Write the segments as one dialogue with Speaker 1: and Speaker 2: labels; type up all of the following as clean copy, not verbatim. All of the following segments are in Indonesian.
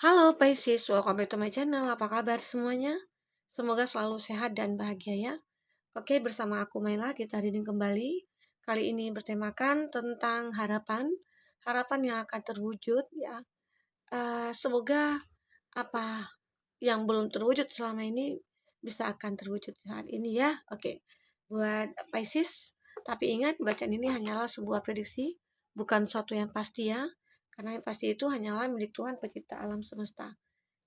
Speaker 1: Halo Pisces, welcome back to my channel. Apa kabar semuanya? Semoga selalu sehat dan bahagia ya. Oke, bersama aku Maila, kita reading kembali. Kali ini bertemakan tentang harapan, harapan yang akan terwujud ya. Semoga apa yang belum terwujud selama ini bisa akan terwujud saat ini ya. Oke, buat Pisces, tapi ingat bacaan ini hanyalah sebuah prediksi, bukan suatu yang pasti ya. Karena yang pasti itu hanyalah milik Tuhan pencipta alam semesta.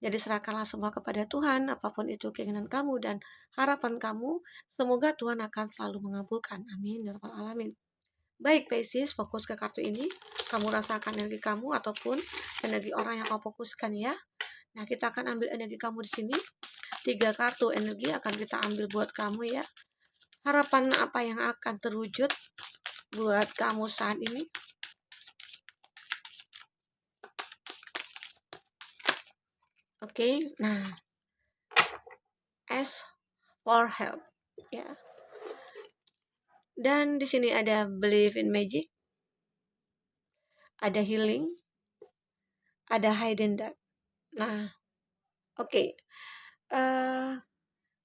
Speaker 1: Jadi serahkanlah semua kepada Tuhan, apapun itu keinginan kamu dan harapan kamu, semoga Tuhan akan selalu mengabulkan. Amin ya rabbal alamin. Baik Pisces, fokus ke kartu ini. Kamu rasakan energi kamu ataupun energi orang yang kamu fokuskan ya. Nah, kita akan ambil energi kamu di sini. 3 kartu energi akan kita ambil buat kamu ya. Harapan apa yang akan terwujud buat kamu saat ini? Oke, nah, ask for help ya. Dan di sini ada believe in magic, ada healing, ada hidden dark. Nah, oke.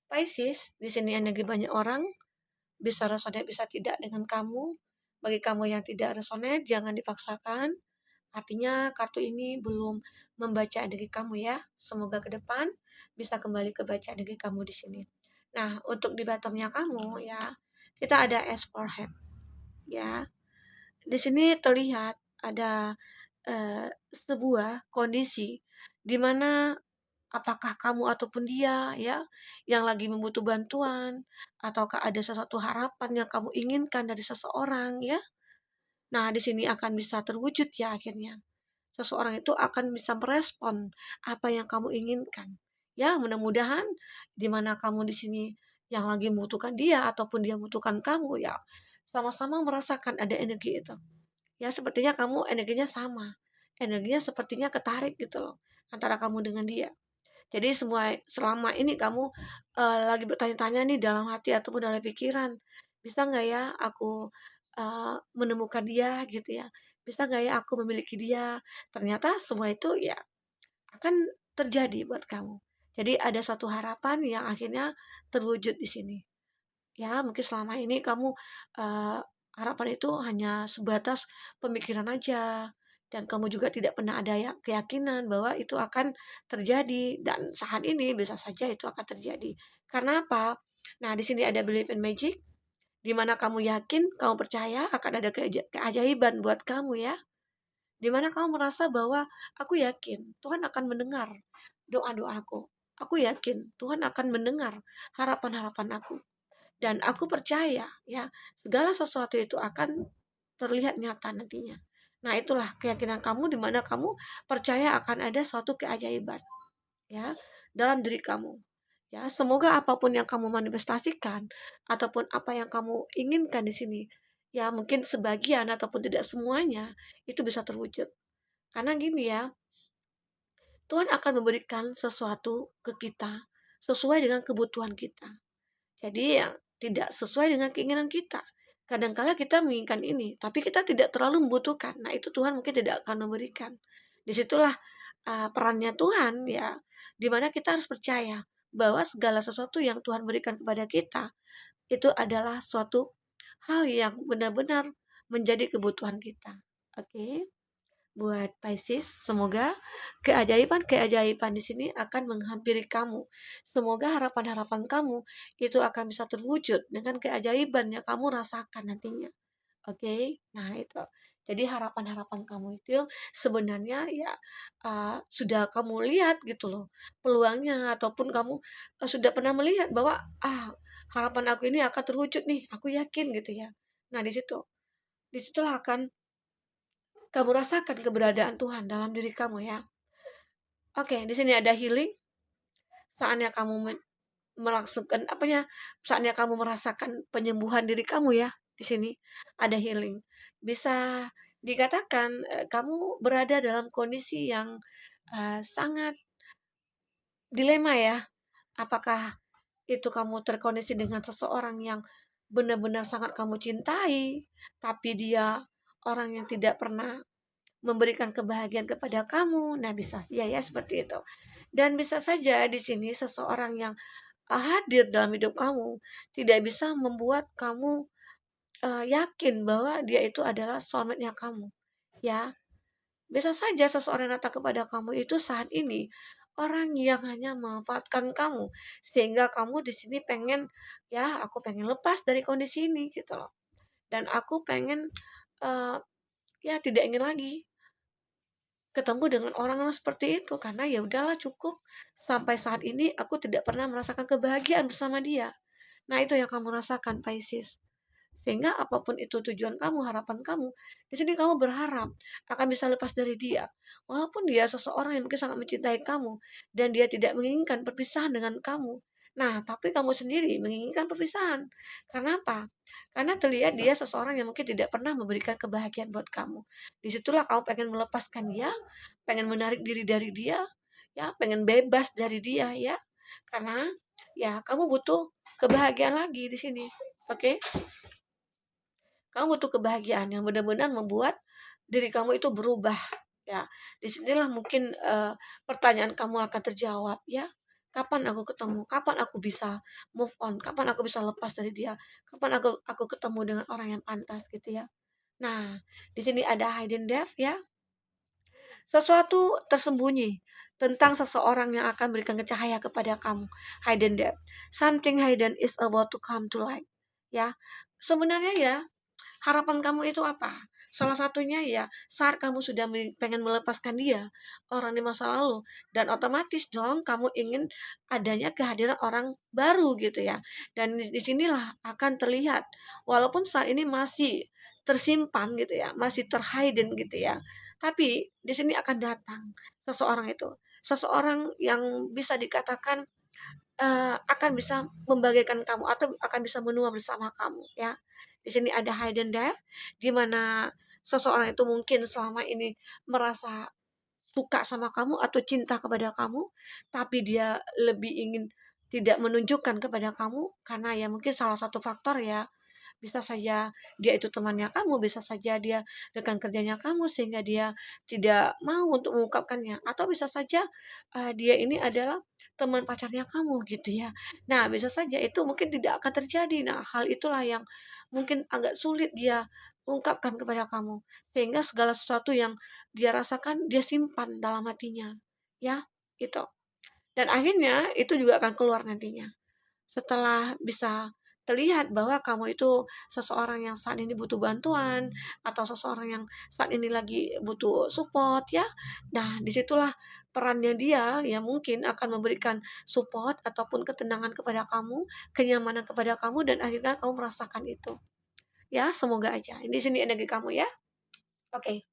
Speaker 1: Pisces, di sini energi banyak orang, bisa resonate bisa tidak dengan kamu. Bagi kamu yang tidak resonate, jangan dipaksakan. Artinya kartu ini belum membaca energi kamu ya. Semoga ke depan bisa kembali ke baca energi kamu di sini. Nah, untuk di bottomnya kamu ya, kita ada ask for help ya. Di sini terlihat ada sebuah kondisi di mana apakah kamu ataupun dia ya yang lagi membutuh bantuan, ataukah ada sesuatu harapan yang kamu inginkan dari seseorang ya. Nah, di sini akan bisa terwujud ya akhirnya. Seseorang itu akan bisa merespon apa yang kamu inginkan. Ya, mudah-mudahan di mana kamu di sini yang lagi membutuhkan dia ataupun dia membutuhkan kamu ya, sama-sama merasakan ada energi itu. Ya, sepertinya kamu energinya sama. Energinya sepertinya ketarik gitu loh antara kamu dengan dia. Jadi selama ini kamu lagi bertanya-tanya nih dalam hati ataupun dalam pikiran, bisa nggak ya aku menemukan dia gitu ya? Bisa nggak ya aku memiliki dia? Ternyata semua itu ya akan terjadi buat kamu. Jadi ada suatu harapan yang akhirnya terwujud di sini. Ya, mungkin selama ini kamu harapan itu hanya sebatas pemikiran aja, dan kamu juga tidak pernah ada ya keyakinan bahwa itu akan terjadi, dan saat ini bisa saja itu akan terjadi. Karena apa? Nah, di sini ada belief in magic, di mana kamu yakin, kamu percaya akan ada keajaiban buat kamu ya. Di mana kamu merasa bahwa aku yakin Tuhan akan mendengar doa-doaku. Aku yakin Tuhan akan mendengar harapan-harapan aku. Dan aku percaya ya, segala sesuatu itu akan terlihat nyata nantinya. Nah, itulah keyakinan kamu di mana kamu percaya akan ada suatu keajaiban ya dalam diri kamu. Ya, semoga apapun yang kamu manifestasikan ataupun apa yang kamu inginkan di sini, ya mungkin sebagian ataupun tidak semuanya itu bisa terwujud. Karena gini ya, Tuhan akan memberikan sesuatu ke kita sesuai dengan kebutuhan kita. Jadi yang tidak sesuai dengan keinginan kita. Kadang-kala kita menginginkan ini, tapi kita tidak terlalu membutuhkan. Nah, itu Tuhan mungkin tidak akan memberikan. Disitulah perannya Tuhan ya, dimana kita harus percaya bahwa segala sesuatu yang Tuhan berikan kepada kita itu adalah suatu hal yang benar-benar menjadi kebutuhan kita. Oke, buat Pisces, semoga keajaiban-keajaiban di sini akan menghampiri kamu. Semoga harapan-harapan kamu itu akan bisa terwujud dengan keajaiban yang kamu rasakan nantinya. Oke, nah itu. Jadi harapan-harapan kamu itu sebenarnya ya sudah kamu lihat gitu loh peluangnya, ataupun kamu sudah pernah melihat bahwa harapan aku ini akan terwujud nih, aku yakin gitu ya. Nah disitulah akan kamu rasakan keberadaan Tuhan dalam diri kamu ya. Oke, di sini ada healing. Saatnya kamu melangsungkan saatnya kamu merasakan penyembuhan diri kamu ya. Di sini ada healing. Bisa dikatakan kamu berada dalam kondisi yang sangat dilema ya. Apakah itu kamu terkondisi dengan seseorang yang benar-benar sangat kamu cintai, tapi dia orang yang tidak pernah memberikan kebahagiaan kepada kamu. Nah, bisa ya seperti itu. Dan bisa saja di sini seseorang yang hadir dalam hidup kamu tidak bisa membuat kamu yakin bahwa dia itu adalah soulmate-nya kamu. Ya, bisa saja seseorang yang datang kepada kamu itu saat ini orang yang hanya memanfaatkan kamu sehingga kamu di sini pengen, ya aku pengen lepas dari kondisi ini gitu loh. Dan aku pengen ya tidak ingin lagi ketemu dengan orang-orang seperti itu karena ya udahlah cukup, sampai saat ini aku tidak pernah merasakan kebahagiaan bersama dia. Nah, itu yang kamu rasakan, Pisces. Sehingga apapun itu tujuan kamu, harapan kamu, di sini kamu berharap akan bisa lepas dari dia. Walaupun dia seseorang yang mungkin sangat mencintai kamu dan dia tidak menginginkan perpisahan dengan kamu. Nah, tapi kamu sendiri menginginkan perpisahan. Karena apa? Karena terlihat dia seseorang yang mungkin tidak pernah memberikan kebahagiaan buat kamu. Disitulah kamu pengen melepaskan dia, pengen menarik diri dari dia, ya, pengen bebas dari dia, ya. Karena ya kamu butuh kebahagiaan lagi di sini. Oke? Kamu butuh kebahagiaan yang benar-benar membuat diri kamu itu berubah, ya. Disinilah mungkin pertanyaan kamu akan terjawab, ya. Kapan aku ketemu? Kapan aku bisa move on? Kapan aku bisa lepas dari dia? Kapan aku ketemu dengan orang yang pantas gitu ya. Nah, di sini ada hidden depth ya. Sesuatu tersembunyi tentang seseorang yang akan berikan cahaya kepada kamu. Hidden depth. Something hidden is about to come to light. Ya. Sebenarnya ya, harapan kamu itu apa? Salah satunya ya saat kamu sudah pengen melepaskan dia, orang di masa lalu, dan otomatis dong kamu ingin adanya kehadiran orang baru gitu ya. Dan disinilah akan terlihat, walaupun saat ini masih tersimpan gitu ya, masih terhidden gitu ya. Tapi di sini akan datang seseorang itu, seseorang yang bisa dikatakan akan bisa membagikan kamu atau akan bisa menua bersama kamu ya. Di sini ada hidden depth di mana seseorang itu mungkin selama ini merasa suka sama kamu atau cinta kepada kamu, tapi dia lebih ingin tidak menunjukkan kepada kamu karena ya mungkin salah satu faktor ya, bisa saja dia itu temannya kamu, bisa saja dia rekan kerjanya kamu sehingga dia tidak mau untuk mengungkapkannya, atau bisa saja dia ini adalah teman pacarnya kamu gitu ya. Nah, bisa saja itu mungkin tidak akan terjadi. Nah, hal itulah yang mungkin agak sulit dia ungkapkan kepada kamu. Sehingga segala sesuatu yang dia rasakan dia simpan dalam hatinya. Ya, gitu. Dan akhirnya itu juga akan keluar nantinya. Setelah bisa terlihat bahwa kamu itu seseorang yang saat ini butuh bantuan atau seseorang yang saat ini lagi butuh support ya. Nah, disitulah perannya dia yang mungkin akan memberikan support ataupun ketenangan kepada kamu, kenyamanan kepada kamu dan akhirnya kamu merasakan itu. Ya, semoga aja. Ini sini energi kamu ya. Oke.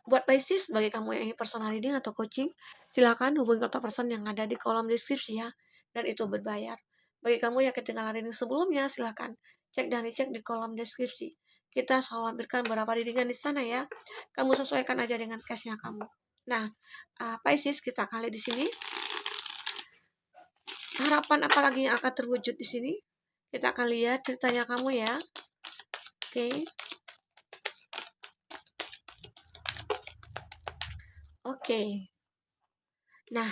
Speaker 1: Buat Pisces, bagi kamu yang ingin personal reading atau coaching, silakan hubungi kontak person yang ada di kolom deskripsi ya. Dan itu berbayar. Bagi kamu yang ketinggalan reading sebelumnya, silakan cek dan dicek di kolom deskripsi. Kita selalu lampirkan beberapa readingan di sana ya. Kamu sesuaikan aja dengan case-nya kamu. Nah, Pisces, kita kali di sini. Harapan apa lagi yang akan terwujud di sini? Kita akan lihat ceritanya kamu ya. Oke. Oke. Nah,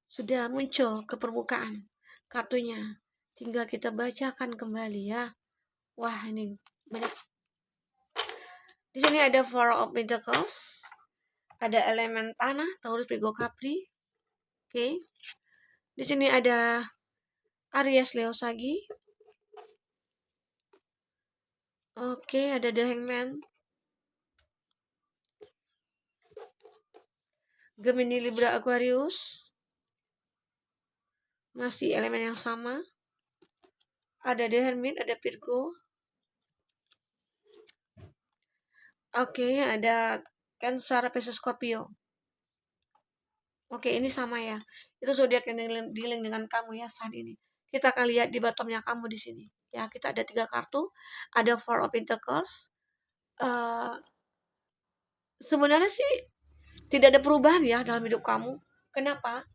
Speaker 1: sudah muncul ke permukaan kartunya. Tinggal kita bacakan kembali ya. Wah, ini banyak. Di sini ada Four of Pentacles. Ada elemen tanah, Taurus, Virgo, Capri. Oke. Di sini ada Aries, Leo, Sagi. Oke, ada The Hangman. Gemini, Libra, Aquarius. Masih elemen yang sama. Ada The Hermit, ada Virgo. Oke, ada Cancer, Pisces, Scorpio. Oke, ini sama ya. Itu zodiak yang dealing dengan kamu ya saat ini. Kita akan lihat di bottomnya kamu di sini. Ya, kita ada 3 kartu. Ada Four of Pentacles. Sebenarnya sih tidak ada perubahan ya dalam hidup kamu. Kenapa?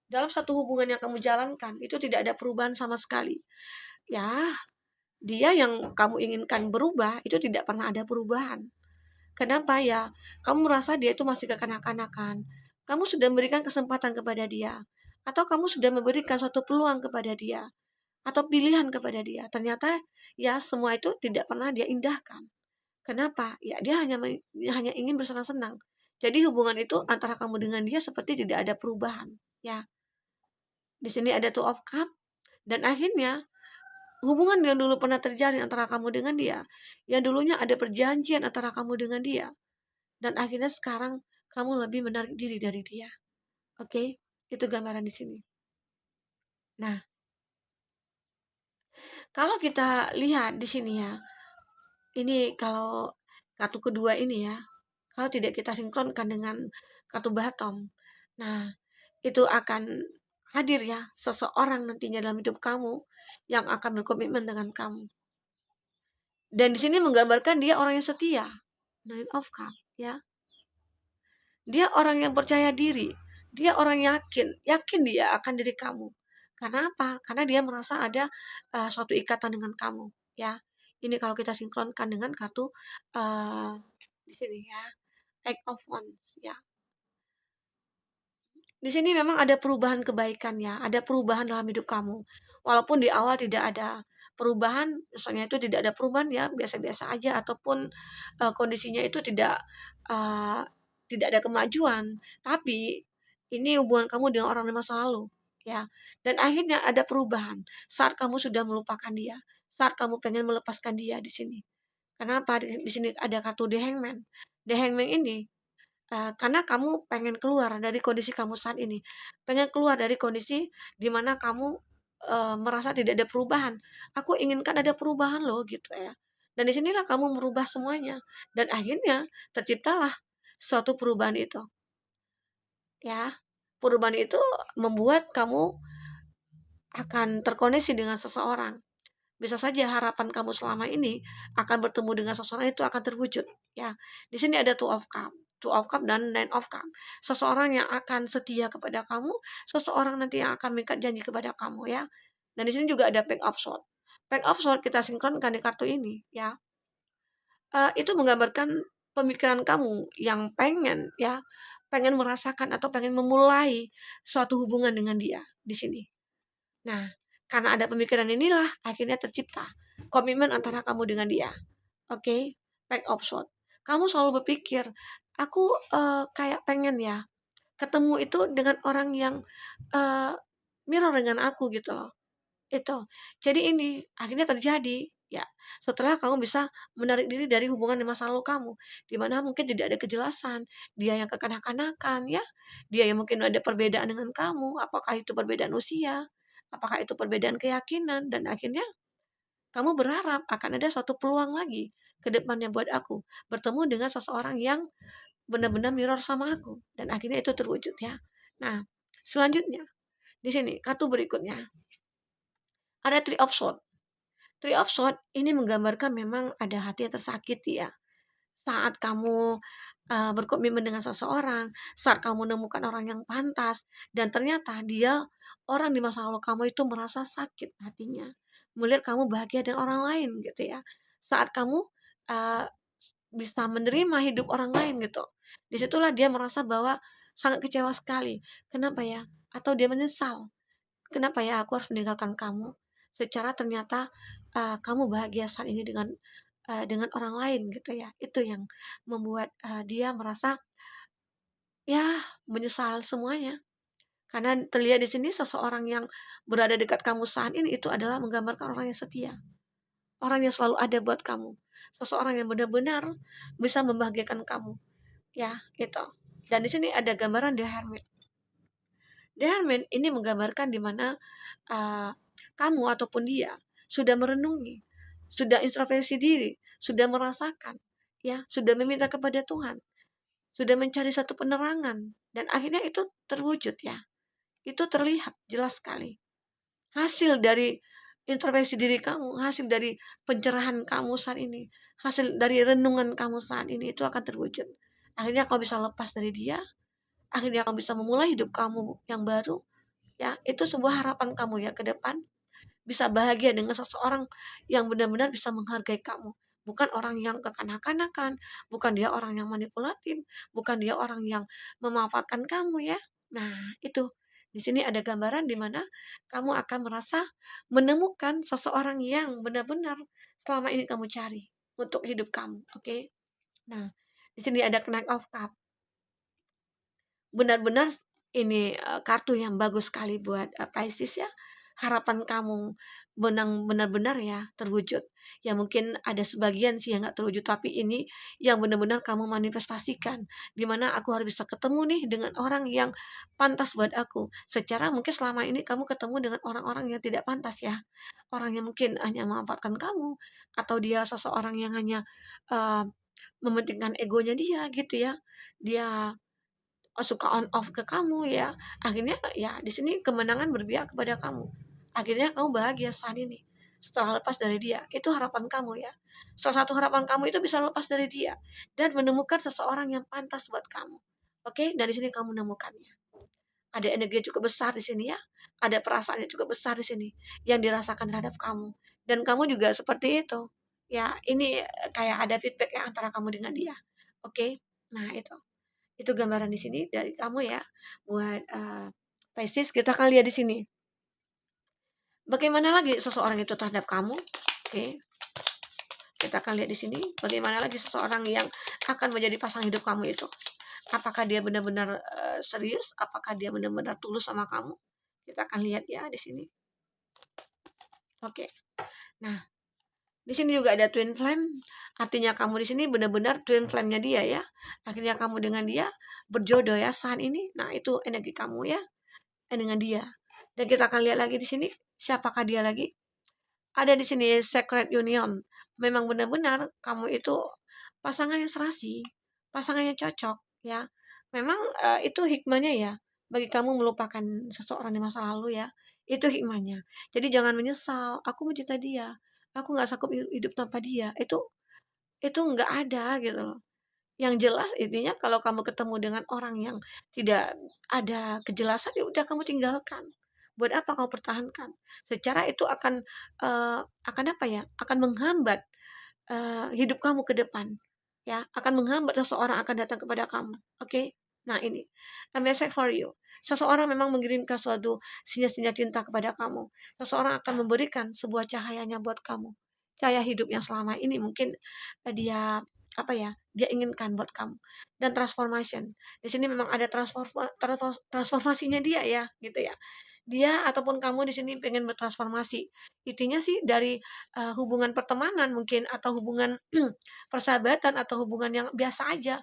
Speaker 1: Dalam satu hubungan yang kamu jalankan itu tidak ada perubahan sama sekali. Ya, dia yang kamu inginkan berubah itu tidak pernah ada perubahan. Kenapa ya? Kamu merasa dia itu masih kekanak-kanakan. Kamu sudah memberikan kesempatan kepada dia, atau kamu sudah memberikan suatu peluang kepada dia, atau pilihan kepada dia. Ternyata ya semua itu tidak pernah dia indahkan. Kenapa? Ya dia hanya ingin bersenang-senang. Jadi hubungan itu antara kamu dengan dia seperti tidak ada perubahan. Ya, di sini ada two of cup dan akhirnya hubungan yang dulu pernah terjalin antara kamu dengan dia, yang dulunya ada perjanjian antara kamu dengan dia, dan akhirnya sekarang kamu lebih menarik diri dari dia. Oke, itu gambaran di sini. Nah, kalau kita lihat di sini ya, ini kalau kartu kedua ini ya, kalau tidak kita sinkronkan dengan kartu bottom, nah itu akan hadir ya seseorang nantinya dalam hidup kamu yang akan berkomitmen dengan kamu. Dan di sini menggambarkan dia orang yang setia. Nine of Cup, ya. Dia orang yang percaya diri. Dia orang yakin dia akan diri kamu. Karena apa? Karena dia merasa ada suatu ikatan dengan kamu, ya. Ini kalau kita sinkronkan dengan kartu uh, di sini ya, Eight of Wands, ya. Di sini memang ada perubahan kebaikan ya, ada perubahan dalam hidup kamu. Walaupun di awal tidak ada perubahan, misalnya itu tidak ada perubahan ya, biasa-biasa aja ataupun kondisinya itu uh, tidak ada kemajuan. Tapi ini hubungan kamu dengan orang di masa lalu, ya. Dan akhirnya ada perubahan saat kamu sudah melupakan dia, saat kamu pengen melepaskan dia di sini. Kenapa? Di sini ada kartu The Hangman. The Hangman ini karena kamu pengen keluar dari kondisi kamu saat ini, pengen keluar dari kondisi di mana kamu merasa tidak ada perubahan. Aku inginkan ada perubahan loh gitu ya. Dan disinilah kamu merubah semuanya dan akhirnya terciptalah suatu perubahan itu. Ya, perubahan itu membuat kamu akan terkoneksi dengan seseorang. Bisa saja harapan kamu selama ini akan bertemu dengan seseorang itu akan terwujud, ya. Di sini ada Two of Cup dan Nine of Cup. Seseorang yang akan setia kepada kamu, seseorang nanti yang akan mengikat janji kepada kamu, ya. Dan di sini juga ada Page of Swords. Page of Swords kita sinkronkan di kartu ini, ya. Itu menggambarkan pemikiran kamu yang pengen, ya, pengen merasakan atau pengen memulai suatu hubungan dengan dia di sini. Nah, karena ada pemikiran inilah akhirnya tercipta komitmen antara kamu dengan dia. Oke, Pack of Swords. Kamu selalu berpikir, aku kayak pengen ya ketemu itu dengan orang yang uh, mirror dengan aku gitu loh. Itu. Jadi ini akhirnya terjadi ya setelah kamu bisa menarik diri dari hubungan di masa lalu kamu, di mana mungkin tidak ada kejelasan, dia yang kekanak-kanakan ya, dia yang mungkin ada perbedaan dengan kamu, apakah itu perbedaan usia, apakah itu perbedaan keyakinan, dan akhirnya kamu berharap akan ada suatu peluang lagi ke depannya buat aku bertemu dengan seseorang yang benar-benar mirror sama aku, dan akhirnya itu terwujud ya. Nah, selanjutnya di sini kartu berikutnya ada Three of Swords. Three of Swords ini menggambarkan memang ada hati yang tersakiti ya. Saat kamu berkomitmen dengan seseorang, saat kamu menemukan orang yang pantas, dan ternyata dia orang di masa lalu kamu itu merasa sakit hatinya. Melihat kamu bahagia dengan orang lain gitu ya. Saat kamu uh, bisa menerima hidup orang lain gitu. Disitulah dia merasa bahwa sangat kecewa sekali. Kenapa ya? Atau dia menyesal. Kenapa ya aku harus meninggalkan kamu? Secara ternyata kamu bahagia saat ini dengan orang lain gitu ya. Itu yang membuat dia merasa ya menyesal semuanya. Karena terlihat di sini seseorang yang berada dekat kamu saat ini itu adalah menggambarkan orang yang setia. Orang yang selalu ada buat kamu. Seseorang yang benar-benar bisa membahagiakan kamu. Ya, itu. Dan di sini ada gambaran The Hermit. The Hermit ini menggambarkan di mana kamu ataupun dia sudah merenungi, sudah introspeksi diri, sudah merasakan, ya, sudah meminta kepada Tuhan, sudah mencari satu penerangan, dan akhirnya itu terwujud ya. Itu terlihat jelas sekali. Hasil dari introspeksi diri kamu, hasil dari pencerahan kamu saat ini, hasil dari renungan kamu saat ini itu akan terwujud. Akhirnya kau bisa lepas dari dia, akhirnya kamu bisa memulai hidup kamu yang baru, ya. Itu sebuah harapan kamu ya ke depan bisa bahagia dengan seseorang yang benar-benar bisa menghargai kamu, bukan orang yang kekanak-kanakan, bukan dia orang yang manipulatif, bukan dia orang yang memanfaatkan kamu ya. Nah, itu. Di sini ada gambaran di mana kamu akan merasa menemukan seseorang yang benar-benar selama ini kamu cari untuk hidup kamu, oke? Nah, di sini ada Knight of Cup. Benar-benar ini, kartu yang bagus sekali buat, Pisces ya. Harapan kamu benar-benar ya terwujud. Ya mungkin ada sebagian sih yang nggak terwujud, tapi ini yang benar-benar kamu manifestasikan. Di mana aku harus bisa ketemu nih dengan orang yang pantas buat aku. Secara mungkin selama ini kamu ketemu dengan orang-orang yang tidak pantas ya. Orang yang mungkin hanya memanfaatkan kamu, atau dia seseorang yang hanya, eee, mementingkan egonya dia gitu ya. Dia suka on off ke kamu ya. Akhirnya ya di sini kemenangan berpihak kepada kamu. Akhirnya kamu bahagia saat ini setelah lepas dari dia. Itu harapan kamu ya. Salah satu harapan kamu itu bisa lepas dari dia dan menemukan seseorang yang pantas buat kamu. Oke, dari sini kamu menemukannya. Ada energi yang cukup besar di sini ya. Ada perasaan yang cukup besar di sini yang dirasakan terhadap kamu. Dan kamu juga seperti itu. Ya, ini kayak ada feedback ya antara kamu dengan dia. Oke. Nah, itu gambaran di sini dari kamu ya buat Pisces. Kita akan lihat di sini bagaimana lagi seseorang itu terhadap kamu. Oke, kita akan lihat di sini bagaimana lagi seseorang yang akan menjadi pasangan hidup kamu itu. Apakah dia benar-benar serius, apakah dia benar-benar tulus sama kamu. Kita akan lihat ya di sini. Oke, nah di sini juga ada twin flame. Artinya kamu di sini benar-benar twin flame-nya dia ya. Akhirnya kamu dengan dia berjodoh ya saat ini. Nah, itu energi kamu ya dengan dia. Dan kita akan lihat lagi di sini siapakah dia lagi. Ada di sini Secret Union. Memang benar-benar kamu itu pasangan yang serasi, pasangan yang cocok ya. Memang itu hikmahnya ya bagi kamu melupakan seseorang di masa lalu ya. Itu hikmahnya. Jadi jangan menyesal, aku mencintai dia. Aku nggak sanggup hidup tanpa dia. Itu nggak ada gitu loh. Yang jelas intinya kalau kamu ketemu dengan orang yang tidak ada kejelasan, ya udah kamu tinggalkan. Buat apa kamu pertahankan? Secara itu akan apa ya? Akan menghambat hidup kamu ke depan. Ya, akan menghambat seseorang akan datang kepada kamu. Oke? Nah, ini a message for you. Seseorang memang mengirimkan suatu sinyal-sinyal cinta kepada kamu. Seseorang akan memberikan sebuah cahayanya buat kamu. Cahaya hidup yang selama ini mungkin dia apa ya? Dia inginkan buat kamu. Dan transformation. Di sini memang ada transformasinya dia ya, gitu ya. Dia ataupun kamu di sini pengen bertransformasi. Intinya sih dari hubungan pertemanan mungkin atau hubungan persahabatan atau hubungan yang biasa aja.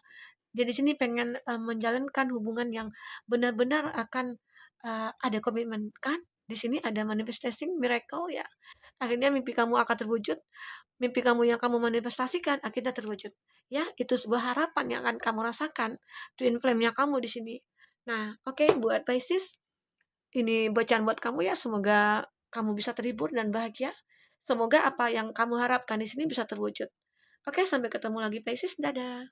Speaker 1: Dia di sini pengen menjalankan hubungan yang benar-benar akan ada komitmen kan? Di sini ada manifesting miracle ya. Akhirnya mimpi kamu akan terwujud, mimpi kamu yang kamu manifestasikan akhirnya terwujud. Ya, itu sebuah harapan yang akan kamu rasakan. Twin flame-nya kamu di sini. Nah, oke, buat Pisces, ini bacaan buat kamu ya. Semoga kamu bisa terhibur dan bahagia. Semoga apa yang kamu harapkan di sini bisa terwujud. Oke, sampai ketemu lagi Pisces. Dadah.